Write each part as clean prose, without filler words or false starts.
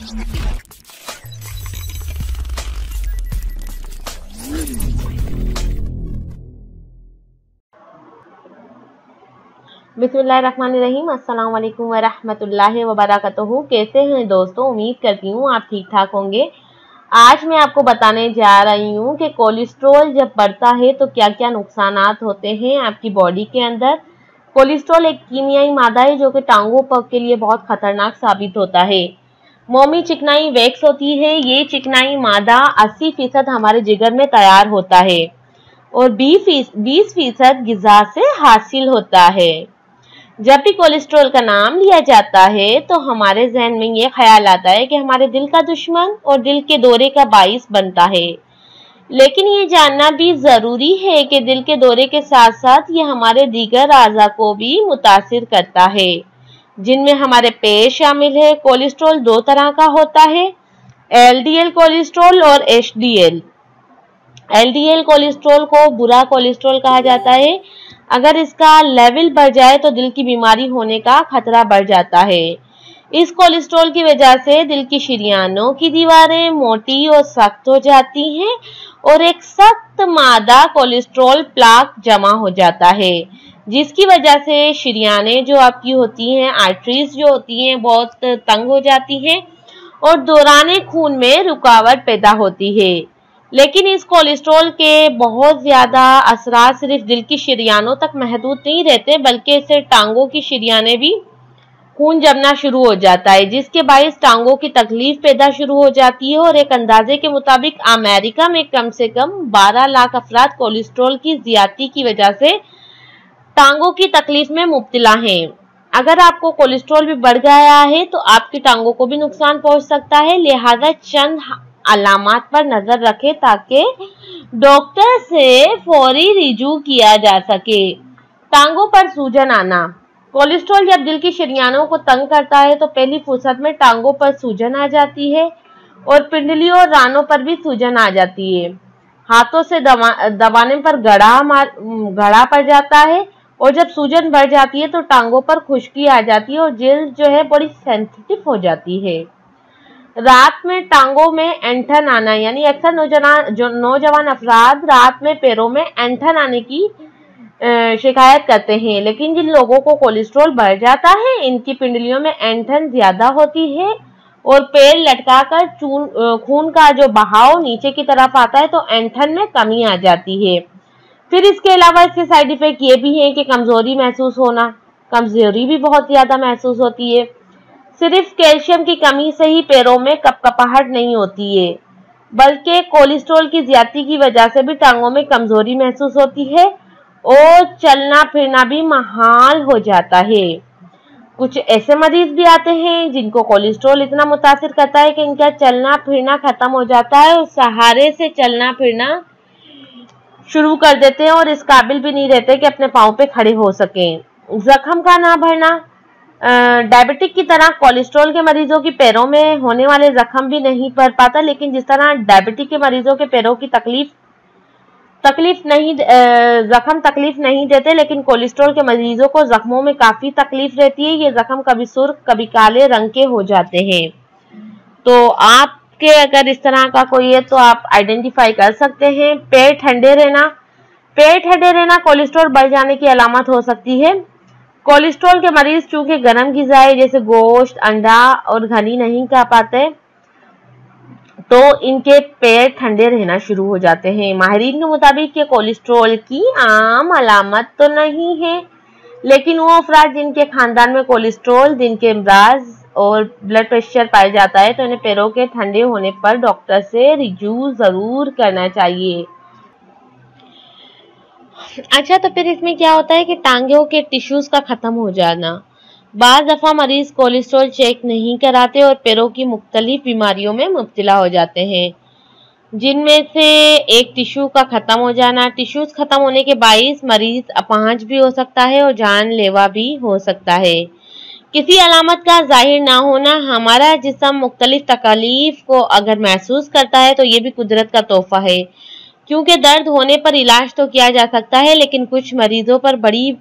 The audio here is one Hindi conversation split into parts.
बिस्मिल्लाहिर्रहमानिर्रहीम। अस्सलाम वालेकुम वरहमतुल्लाहि वबरकातुहू। कैसे हैं दोस्तों, उम्मीद करती हूँ आप ठीक ठाक होंगे। आज मैं आपको बताने जा रही हूँ कि कोलेस्ट्रॉल जब बढ़ता है तो क्या क्या नुकसानात होते हैं आपकी बॉडी के अंदर। कोलेस्ट्रॉल एक कीमियाई मादा है जो कि टांगों पग के लिए बहुत खतरनाक साबित होता है। मोमी चिकनाई वैक्स होती है। ये चिकनाई मादा 80% हमारे जिगर में तैयार होता है और 20% ग़िज़ा से हासिल होता है। जब भी कोलेस्ट्रॉल का नाम लिया जाता है तो हमारे जहन में ये ख्याल आता है कि हमारे दिल का दुश्मन और दिल के दौरे का बाइस बनता है। लेकिन ये जानना भी ज़रूरी है कि दिल के दौरे के साथ साथ ये हमारे दीगर अज़ा को भी मुतासिर करता है, जिनमें हमारे पेट शामिल है। कोलेस्ट्रॉल दो तरह का होता है, LDL कोलेस्ट्रॉल और HDL। LDL कोलेस्ट्रॉल को बुरा कोलेस्ट्रॉल कहा जाता है। अगर इसका लेवल बढ़ जाए तो दिल की बीमारी होने का खतरा बढ़ जाता है। इस कोलेस्ट्रॉल की वजह से दिल की शरीयानों की दीवारें मोटी और सख्त हो जाती हैं और एक सख्त मादा कोलेस्ट्रॉल प्लाक जमा हो जाता है, जिसकी वजह से शरीयानें जो आपकी होती हैं, आर्टरीज जो होती हैं, बहुत तंग हो जाती हैं और दौरान खून में रुकावट पैदा होती है। लेकिन इस कोलेस्ट्रॉल के बहुत ज़्यादा असरात सिर्फ दिल की शरीयानों तक महदूद नहीं रहते, बल्कि इससे टांगों की शरीयानें भी खून जमना शुरू हो जाता है, जिसके बायस टांगों की तकलीफ पैदा शुरू हो जाती है। और एक अंदाजे के मुताबिक अमेरिका में कम से कम 12 लाख अफराद कोलेस्ट्रॉल की ज़्यादती की वजह से टांगों की तकलीफ में मुब्तला हैं। अगर आपको कोलेस्ट्रॉल भी बढ़ गया है तो आपकी टांगों को भी नुकसान पहुंच सकता है। लिहाजा चंद अलामात पर नजर रखें ताकि डॉक्टर से फौरी रिजू किया जा सके। टांगों पर सूजन आना। कोलेस्ट्रॉल जब दिल की शरीयानों को तंग करता है तो पहली फुर्सत में टांगों पर सूजन आ जाती है और पिंडलियों और रानों पर भी सूजन आ जाती है। हाथों से दबाने पर गड़ा पड़ जाता है और जब सूजन बढ़ जाती है तो टांगों पर खुश्की आ जाती है और जिल्द जो है बड़ी सेंसिटिव हो जाती है। रात में टांगों में ऐंठन आना, यानी अक्सर नौजवान अफराद रात में पैरों में ऐंठन आने की शिकायत करते हैं। लेकिन जिन लोगों को कोलेस्ट्रॉल बढ़ जाता है इनकी पिंडलियों में ऐंठन ज्यादा होती है और पैर लटकाकर खून का जो बहाव नीचे की तरफ आता है तो ऐंठन में कमी आ जाती है। फिर इसके अलावा इसके साइड इफेक्ट ये भी हैं कि कमजोरी महसूस होना, कमजोरी भी बहुत ज्यादा महसूस होती है। सिर्फ कैल्शियम की कमी से ही पैरों में कपकपाहट नहीं होती है, बल्कि कोलेस्ट्रॉल की ज्यादती की वजह से भी टांगों में कमजोरी महसूस होती है और चलना फिरना भी महाल हो जाता है। कुछ ऐसे मरीज भी आते हैं जिनको कोलेस्ट्रॉल इतना मुतासिर करता है कि इनका चलना फिरना खत्म हो जाता है और सहारे से चलना फिरना शुरू कर देते हैं और इस काबिल भी नहीं रहते कि अपने पाँव पे खड़े हो सकें। जख्म का ना भरना। डायबिटिक की तरह कोलेस्ट्रॉल के मरीजों की पैरों में होने वाले जख्म भी नहीं भर पाता, लेकिन जिस तरह डायबिटिक के मरीजों के पैरों की जख्म तकलीफ नहीं देते, लेकिन कोलेस्ट्रॉल के मरीजों को जख्मों में काफी तकलीफ रहती है। ये जख्म कभी सुर्ख कभी काले रंग के हो जाते हैं। तो आपके अगर इस तरह का कोई है तो आप आइडेंटिफाई कर सकते हैं। पेट ठंडे रहना कोलेस्ट्रॉल बढ़ जाने की अलामत हो सकती है। कोलेस्ट्रॉल के मरीज चूंकि गर्म ग़िज़ाएं जैसे गोश्त, अंडा और घनी नहीं खा पाते तो इनके पेट ठंडे रहना शुरू हो जाते हैं। माहिरीन के मुताबिक ये कोलेस्ट्रॉल की आम अलामत तो नहीं है, लेकिन वो अफराद जिनके खानदान में कोलेस्ट्रॉल, जिनके अमराज और ब्लड प्रेशर पाया जाता है तो इन्हें पैरों के ठंडे होने पर डॉक्टर से रिव्यू जरूर करना चाहिए। अच्छा, तो फिर इसमें क्या होता है कि टांगों के टिश्यूज का खत्म हो जाना। बाज़ दफ़ा मरीज कोलेस्ट्रॉल चेक नहीं कराते और पैरों की मुख्तलिफ बीमारियों में मुब्तला हो जाते हैं, जिनमें से एक टिश्यू का खत्म हो जाना। टिश्यूज खत्म होने के बायस मरीज अपाहज भी हो सकता है और जानलेवा भी हो सकता है। किसी अलामत का जाहिर ना होना। हमारा जिस्म मुख्तलिफ तकलीफ को अगर महसूस करता है तो ये भी कुदरत का तोहफा है, क्योंकि दर्द होने पर इलाज तो किया जा सकता है, लेकिन कुछ मरीजों पर बड़ी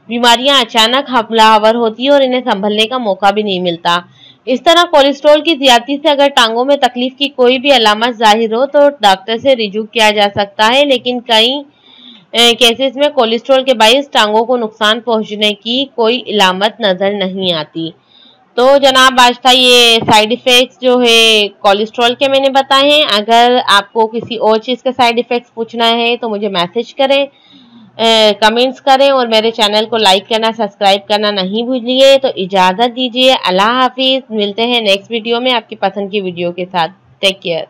बीमारियां अचानक हमलावर होती है और इन्हें संभलने का मौका भी नहीं मिलता। इस तरह कोलेस्ट्रॉल की ज्यादती से अगर टांगों में तकलीफ की कोई भी अलामत जाहिर हो तो डॉक्टर से रिजू किया जा सकता है, लेकिन कई केसेस में कोलेस्ट्रॉल के बायस टांगों को नुकसान पहुंचने की कोई अलामत नजर नहीं आती। तो जनाब आज था ये साइड इफ़ेक्ट्स जो है कोलेस्ट्रॉल के मैंने बताए हैं। अगर आपको किसी और चीज़ का साइड इफ़ेक्ट्स पूछना है तो मुझे मैसेज करें, कमेंट्स करें और मेरे चैनल को लाइक करना सब्सक्राइब करना नहीं भूलिए। तो इजाज़त दीजिए, अल्लाह हाफिज़। मिलते हैं नेक्स्ट वीडियो में आपकी पसंद की वीडियो के साथ। Take care.